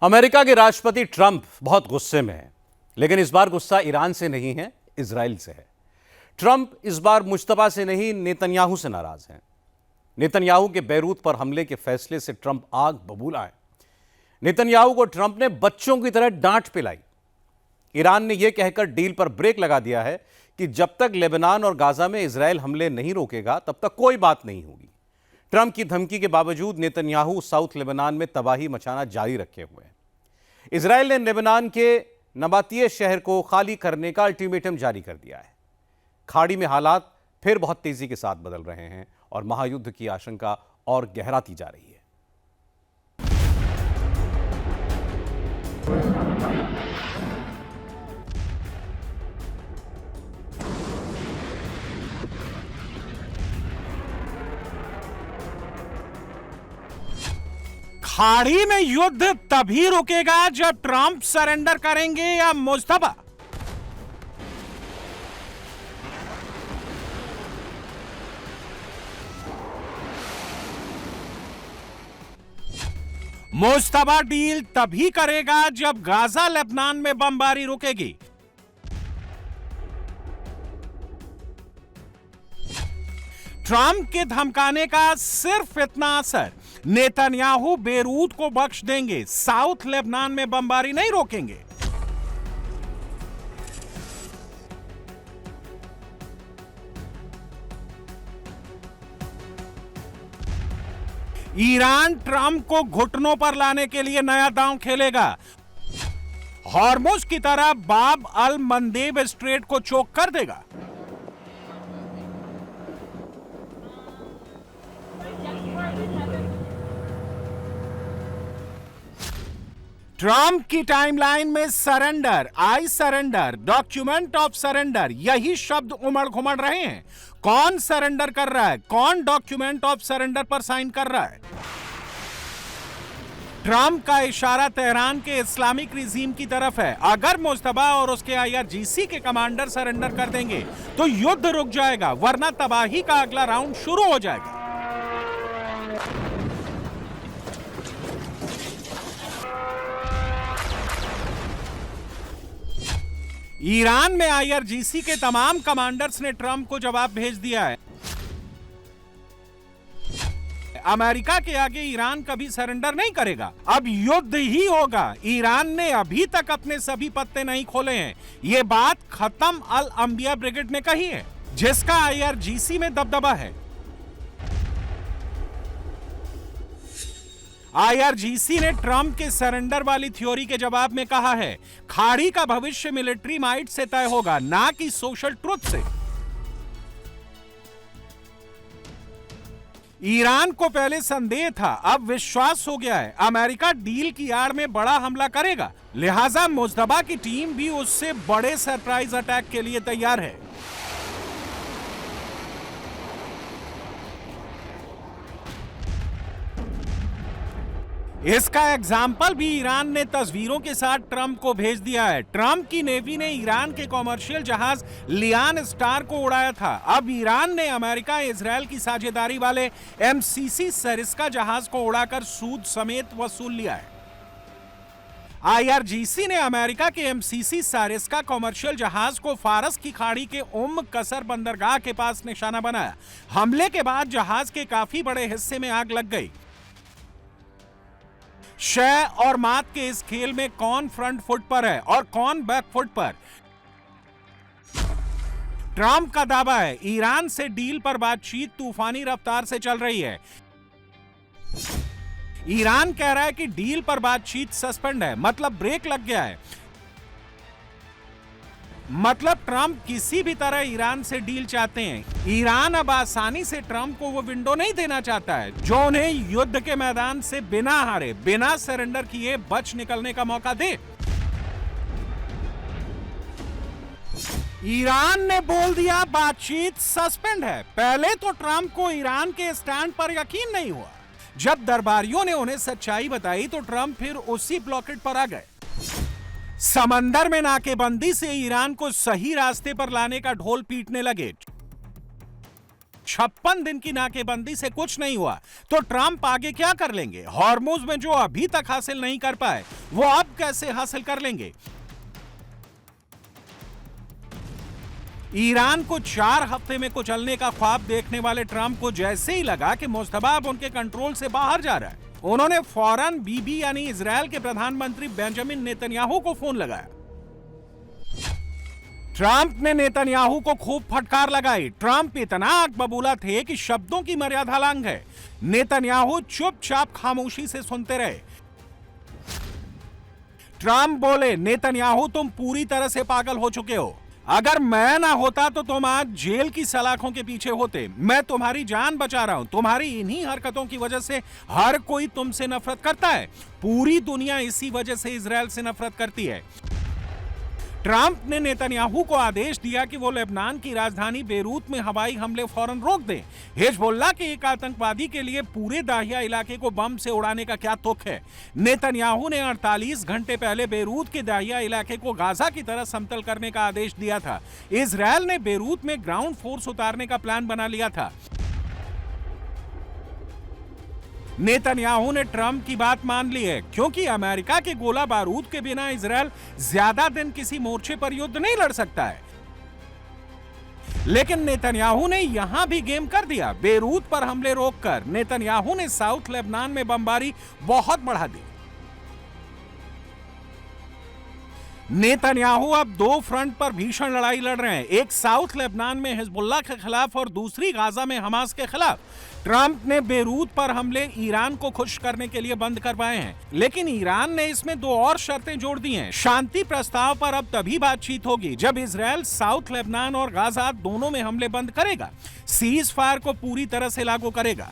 America के राष्ट्रपति Trump बहुत गुस्से में हैं, लेकिन इस बार गुस्सा ईरान से नहीं है, इजराइल से है। ट्रंप इस बार मुश्तबा से नहीं, नेतन्याहू से नाराज हैं। नेतन्याहू के बैरूत पर हमले के फैसले से ट्रंप आग बबूला है। नेतन्याहू को ट्रंप ने बच्चों की तरह डांट पिलाई। ईरान ने यह कहकर डील पर ब्रेक लगा दिया है कि जब तक लेबनान और गाजा में इजराइल हमले नहीं रोकेगा तब तक कोई बात नहीं होगी। ट्रंप की धमकी के बावजूद नेतन्याहू साउथ लेबनान में तबाही मचाना जारी रखे हुए हैं। इजराइल ने लेबनान के नबातिये शहर को खाली करने का अल्टीमेटम जारी कर दिया है। खाड़ी में हालात फिर बहुत तेजी के साथ बदल रहे हैं और महायुद्ध की आशंका और गहराती जा रही है। खाड़ी में युद्ध तभी रुकेगा जब ट्रंप सरेंडर करेंगे या मुस्तफा। मुस्तफा डील तभी करेगा जब गाजा लेबनान में बमबारी रुकेगी। ट्रंप के धमकाने का सिर्फ इतना असर, नेतन्याहू बेरूत को बख्श देंगे, साउथ लेबनान में बमबारी नहीं रोकेंगे। ईरान ट्रंप को घुटनों पर लाने के लिए नया दांव खेलेगा। हॉर्मुज की तरह बाब अल मंदेब स्ट्रेट को चोक कर देगा। ट्रंप की टाइमलाइन में surrender, I surrender, document of surrender, यही शब्द उमड़ घुमड़ रहे हैं। कौन सरेंडर कर रहा है, कौन डॉक्यूमेंट ऑफ सरेंडर पर साइन कर रहा है? ट्रंप का इशारा तेहरान के इस्लामिक रिजीम की तरफ है। अगर मुस्तफा और उसके IRGC के कमांडर सरेंडर कर देंगे तो युद्ध रुक जाएगा, वरना तबाही का अगला राउंड शुरू हो जाएगा। ईरान में IRGC के तमाम कमांडर्स ने ट्रंप को जवाब भेज दिया है। अमेरिका के आगे ईरान कभी सरेंडर नहीं करेगा, अब युद्ध ही होगा। ईरान ने अभी तक अपने सभी पत्ते नहीं खोले हैं। यह बात खत्म अल अंबिया ब्रिगेड ने कही है, जिसका IRGC में दबदबा है। IRGC ने ट्रंप के सरेंडर वाली थ्योरी के जवाब में कहा है, खाड़ी का भविष्य मिलिट्री माइट से तय होगा, ना कि सोशल ट्रुथ से। ईरान को पहले संदेह था, अब विश्वास हो गया है। अमेरिका डील की आड़ में बड़ा हमला करेगा, लिहाजा मुस्तफा की टीम भी उससे बड़े सरप्राइज अटैक के लिए तैयार है। इसका एग्जाम्पल भी ईरान ने तस्वीरों के साथ ट्रंप को भेज दिया है। ट्रंप की नेवी ने ईरान के कॉमर्शियल जहाज लियान स्टार को उड़ाया था। अब ईरान ने अमेरिका इजराइल की साझेदारी वाले MCC सरिस्का जहाज को उड़ाकर सूद समेत वसूल लिया है। IRGC ने अमेरिका के MCC सरिस्का कॉमर्शियल जहाज को फारस की खाड़ी के कसर बंदरगाह के पास निशाना बनाया। हमले के बाद जहाज के काफी बड़े हिस्से में आग लग गई। शय और मात के इस खेल में कौन फ्रंट फुट पर है और कौन बैक फुट पर? ट्रंप का दावा है, ईरान से डील पर बातचीत तूफानी रफ्तार से चल रही है। ईरान कह रहा है कि डील पर बातचीत सस्पेंड है, मतलब ब्रेक लग गया है। मतलब ट्रंप किसी भी तरह ईरान से डील चाहते हैं। ईरान अब आसानी से ट्रंप को वो विंडो नहीं देना चाहता है जो उन्हें युद्ध के मैदान से बिना हारे, बिना सरेंडर किए बच निकलने का मौका दे। ईरान ने बोल दिया बातचीत सस्पेंड है। पहले तो ट्रंप को ईरान के स्टैंड पर यकीन नहीं हुआ। जब दरबारियों ने उन्हें सच्चाई बताई तो ट्रंप फिर उसी ब्लॉकेट पर आ गए। समंदर में नाकेबंदी से ईरान को सही रास्ते पर लाने का ढोल पीटने लगे। 56 दिन की नाकेबंदी से कुछ नहीं हुआ तो ट्रंप आगे क्या कर लेंगे? हॉर्मुज में जो अभी तक हासिल नहीं कर पाए वो अब कैसे हासिल कर लेंगे? ईरान को 4 हफ्ते में कुचलने का ख्वाब देखने वाले ट्रंप को जैसे ही लगा कि मुस्तफा अब उनके कंट्रोल से बाहर जा रहा है, उन्होंने फौरन बीबी यानी इजराइल के प्रधानमंत्री बेंजामिन नेतन्याहू को फोन लगाया। ट्रंप ने नेतन्याहू को खूब फटकार लगाई। ट्रंप इतना आग बबूला थे कि शब्दों की मर्यादा लांघ है। नेतन्याहू चुपचाप खामोशी से सुनते रहे। ट्रंप बोले, नेतन्याहू तुम पूरी तरह से पागल हो चुके हो। अगर मैं ना होता तो तुम आज जेल की सलाखों के पीछे होते। मैं तुम्हारी जान बचा रहा हूं। तुम्हारी इन्हीं हरकतों की वजह से हर कोई तुमसे नफरत करता है। पूरी दुनिया इसी वजह से इजराइल से नफरत करती है। ट्रंप ने नेतन्याहू को आदेश दिया कि वो लेबनान की राजधानी बेरूत में हवाई हमले फौरन रोक दें। हिजबुल्लाह के एक आतंकवादी के लिए पूरे दाहिया इलाके को बम से उड़ाने का क्या तुक है? नेतन्याहू ने 48 घंटे पहले बेरूत के दाहिया इलाके को गाजा की तरह समतल करने का आदेश दिया था। इजराइल ने बेरूत में ग्राउंड फोर्स उतारने का प्लान बना लिया था। नेतन्याहू ने ट्रंप की बात मान ली है, क्योंकि अमेरिका के गोला बारूद के बिना इजराइल ज्यादा दिन किसी मोर्चे पर युद्ध नहीं लड़ सकता है। लेकिन नेतन्याहू ने यहां भी गेम कर दिया। बेरूत पर हमले रोककर नेतन्याहू ने साउथ लेबनान में बमबारी बहुत बढ़ा दी। नेतन्याहू अब 2 फ्रंट पर भीषण लड़ाई लड़ रहे हैं, एक साउथ लेबनान में हिजबुल्लाह के खिलाफ और दूसरी गाजा में हमास के खिलाफ। ट्रंप ने बेरूत पर हमले ईरान को खुश करने के लिए बंद करवाए हैं, लेकिन ईरान ने इसमें 2 और शर्तें जोड़ दी हैं। शांति प्रस्ताव पर अब तभी बातचीत होगी जब इजराइल साउथ लेबनान और गाजा दोनों में हमले बंद करेगा, सीज फायर को पूरी तरह से लागू करेगा।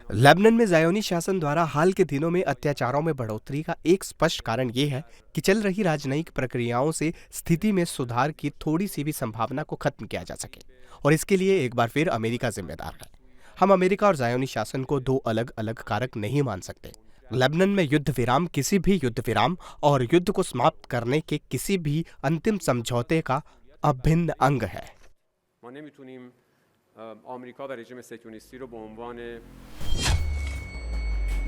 लेबनान में ज़ायोनी शासन द्वारा हाल के दिनों में अत्याचारों में बढ़ोतरी का एक स्पष्ट कारण ये है कि चल रही राजनयिक प्रक्रियाओं से स्थिति में सुधार की थोड़ी सी भी संभावना को खत्म किया जा सके, और इसके लिए एक बार फिर अमेरिका जिम्मेदार है। हम अमेरिका और ज़ायोनी शासन को 2 अलग अलग कारक नहीं मान सकते। लेबनान में युद्ध विराम किसी भी युद्ध विराम और युद्ध को समाप्त करने के किसी भी अंतिम समझौते का अभिन्न अंग है।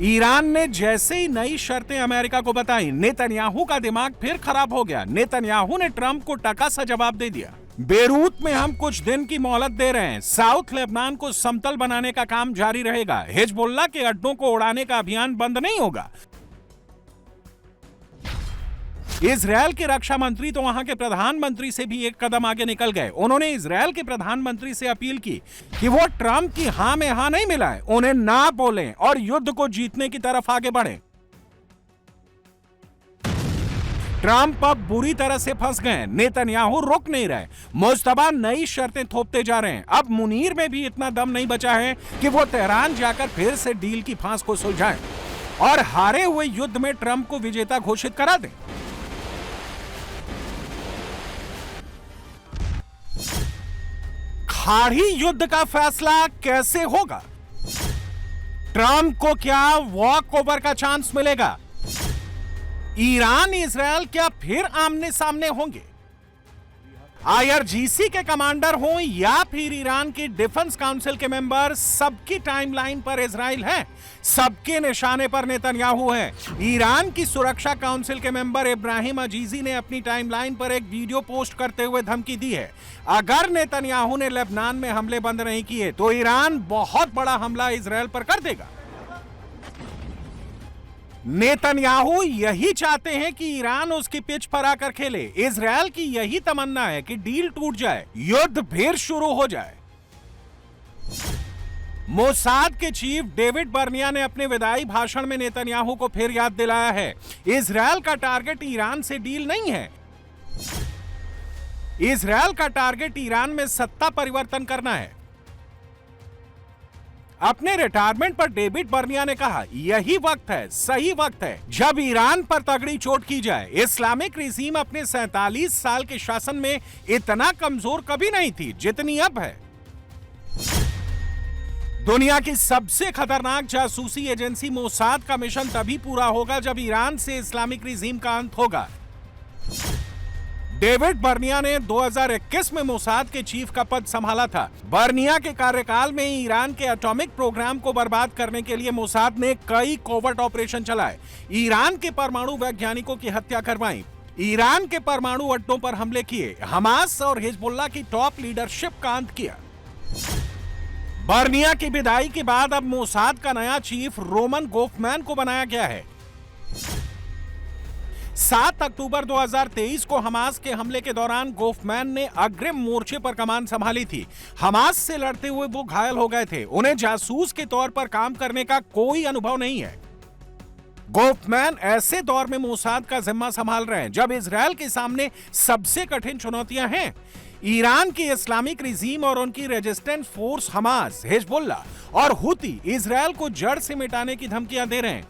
ईरान ने जैसे ही नई शर्तें अमेरिका को बताई, नेतन्याहू का दिमाग फिर खराब हो गया। नेतन्याहू ने ट्रंप को टका सा जवाब दे दिया। बेरूत में हम कुछ दिन की मोहलत दे रहे हैं। साउथ लेबनान को समतल बनाने का काम जारी रहेगा। हिजबुल्लाह के अड्डों को उड़ाने का अभियान बंद नहीं होगा। इजराइल के रक्षा मंत्री तो वहां के प्रधानमंत्री से भी एक कदम आगे निकल गए। उन्होंने इजराइल के प्रधानमंत्री से अपील की कि वो ट्रंप की हां में हां नहीं मिलाएं, उन्हें ना बोलें और युद्ध को जीतने की तरफ आगे बढ़ें। ट्रंप अब बुरी तरह से फंस गए। नेतन्याहू रुक नहीं रहे। मुस्तफा नई शर्तें थोपते जा रहे हैं। अब मुनीर में भी इतना दम नहीं बचा है कि वो तेहरान जाकर फिर से डील की फांस को सुलझाएं और हारे हुए युद्ध में ट्रंप को विजेता घोषित करा दें। खाड़ी युद्ध का फैसला कैसे होगा? ट्रंप को क्या वॉक ओवर का चांस मिलेगा? ईरान इजराइल क्या फिर आमने सामने होंगे? आईआरजीसी के कमांडर हो या फिर ईरान की डिफेंस काउंसिल के मेंबर, सबकी टाइमलाइन पर इजराइल है, सबके निशाने पर नेतन्याहू है। ईरान की सुरक्षा काउंसिल के मेंबर इब्राहिम अजीजी ने अपनी टाइमलाइन पर एक वीडियो पोस्ट करते हुए धमकी दी है, अगर नेतन्याहू ने लेबनान में हमले बंद नहीं किए तो ईरान बहुत बड़ा हमला इजराइल पर कर देगा। नेतन्याहू यही चाहते हैं कि ईरान उसकी पिच पर आकर खेले। इजराइल की यही तमन्ना है कि डील टूट जाए, युद्ध फिर शुरू हो जाए। मोसाद के चीफ डेविड बर्निया ने अपने विदाई भाषण में नेतन्याहू को फिर याद दिलाया है, इजराइल का टारगेट ईरान से डील नहीं है। इजराइल का टारगेट ईरान में सत्ता परिवर्तन करना है। अपने रिटायरमेंट पर डेविड बर्निया ने कहा, यही वक्त है, सही वक्त है जब ईरान पर तगड़ी चोट की जाए। इस्लामिक रिजीम अपने 47 साल के शासन में इतना कमजोर कभी नहीं थी जितनी अब है। दुनिया की सबसे खतरनाक जासूसी एजेंसी मोसाद का मिशन तभी पूरा होगा जब ईरान से इस्लामिक रिजीम का अंत होगा। डेविड बर्निया ने 2021 में मोसाद के चीफ का पद संभाला था। बर्निया के कार्यकाल में ईरान के एटॉमिक प्रोग्राम को बर्बाद करने के लिए मोसाद ने कई कोवर्ट ऑपरेशन चलाए, ईरान के परमाणु वैज्ञानिकों की हत्या करवाई, ईरान के परमाणु अड्डों पर हमले किए, हमास और हिजबुल्लाह की टॉप लीडरशिप का अंत किया। बर्निया की विदाई के बाद अब मोसाद का नया चीफ रोमन गोफमैन को बनाया गया है। 7 अक्टूबर 2023 को हमास के हमले के दौरान गोफमैन ने अग्रिम मोर्चे पर कमान संभाली थी। हमास से लड़ते हुए वो घायल हो गए थे। उन्हें जासूस के तौर पर काम करने का कोई अनुभव नहीं है। गोफमैन ऐसे दौर में मोसाद का जिम्मा संभाल रहे हैं जब इजरायल के सामने सबसे कठिन चुनौतियां हैं। ईरान की इस्लामिक रिजीम और उनकी रेजिस्टेंट फोर्स हमास, हिजबुल्लाह और हुती इजरायल को जड़ से मिटाने की धमकियां दे रहे हैं।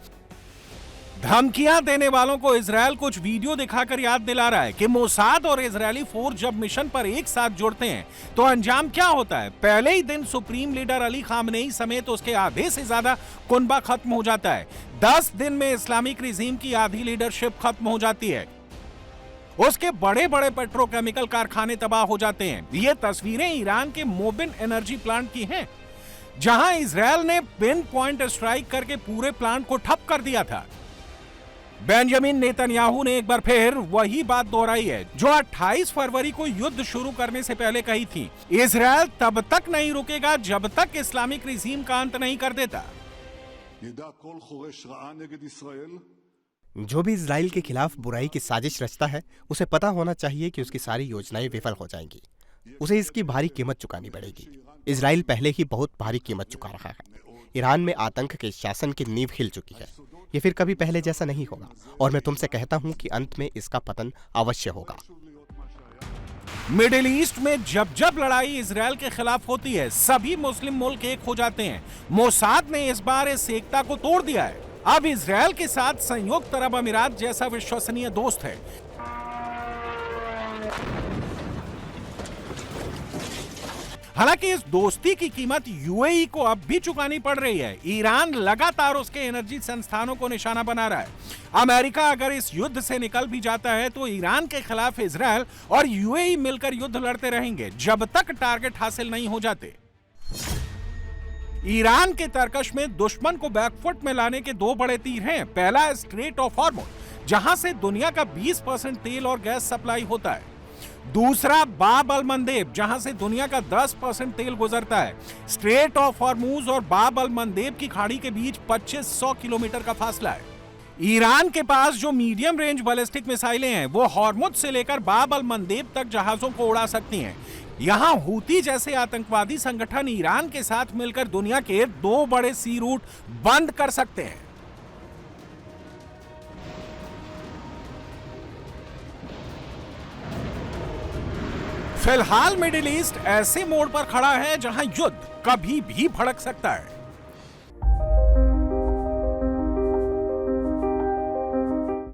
धमकियां देने वालों को इजरायल कुछ वीडियो दिखाकर याद दिला रहा है कि मोसाद और इजरायली फोर्स जब मिशन पर एक साथ जुड़ते हैं तो अंजाम क्या होता है। पहले ही दिन सुप्रीम लीडर अली खामनेई समेत उसके आधे से ज्यादा कुनबा खत्म हो जाता है। 10 दिन में इस्लामिक रिजीम की आधी लीडरशिप खत्म हो जाती है। उसके बड़े बड़े पेट्रोकेमिकल कारखाने तबाह हो जाते हैं। ये तस्वीरें ईरान के मोबिन एनर्जी प्लांट की हैं, जहां इजरायल ने पिन पॉइंट स्ट्राइक करके पूरे प्लांट को ठप कर दिया था। बेंजामिन नेतन्याहू ने एक बार फिर वही बात दोहराई है जो 28 फरवरी को युद्ध शुरू करने से पहले कही थी। इजरायल तब तक नहीं रुकेगा जब तक इस्लामिक रिजीम का अंत नहीं कर देता। जो भी इजराइल के खिलाफ बुराई की साजिश रचता है उसे पता होना चाहिए कि उसकी सारी योजनाएं विफल हो जाएंगी। उसे इसकी भारी कीमत चुकानी पड़ेगी। इजराइल पहले ही बहुत भारी कीमत चुका रहा है। ईरान में आतंक के शासन की नींव हिल चुकी है। ये फिर कभी पहले जैसा नहीं होगा और मैं तुमसे कहता हूं कि अंत में इसका पतन अवश्य होगा। मिडिल ईस्ट में जब जब लड़ाई इजरायल के खिलाफ होती है सभी मुस्लिम मुल्क एक हो जाते हैं। मोसाद ने इस बार इस एकता को तोड़ दिया है। अब इजरायल के साथ संयुक्त अरब अमीरात जैसा विश्वसनीय दोस्त है। हालांकि इस दोस्ती की कीमत यूएई को अब भी चुकानी पड़ रही है। ईरान लगातार उसके एनर्जी संस्थानों को निशाना बना रहा है। अमेरिका अगर इस युद्ध से निकल भी जाता है तो ईरान के खिलाफ इजरायल और यूएई मिलकर युद्ध लड़ते रहेंगे जब तक टारगेट हासिल नहीं हो जाते। ईरान के तर्कश में दुश्मन को बैकफुट में लाने के 2 बड़े तीर हैं। पहला है स्ट्रेट ऑफ हॉर्मुज़, जहां से दुनिया का 20% तेल और गैस सप्लाई होता है। दूसरा बाब अल मंदेब, जहां से दुनिया का 10% तेल गुजरता है। स्ट्रेट ऑफ हॉर्मुज़ और बाब अल मंदेब की खाड़ी के बीच 2500 किलोमीटर का फासला है। ईरान के पास जो मीडियम रेंज बैलिस्टिक मिसाइलें हैं वो हॉर्मुज़ से लेकर बाब अल मंदेब तक जहाजों को उड़ा सकती हैं। यहां हूती जैसे आतंकवादी संगठन ईरान के साथ मिलकर दुनिया के 2 बड़े सी रूट बंद कर सकते हैं। फिलहाल मिडिल ईस्ट ऐसे मोड़ पर खड़ा है जहां युद्ध कभी भी भड़क सकता है।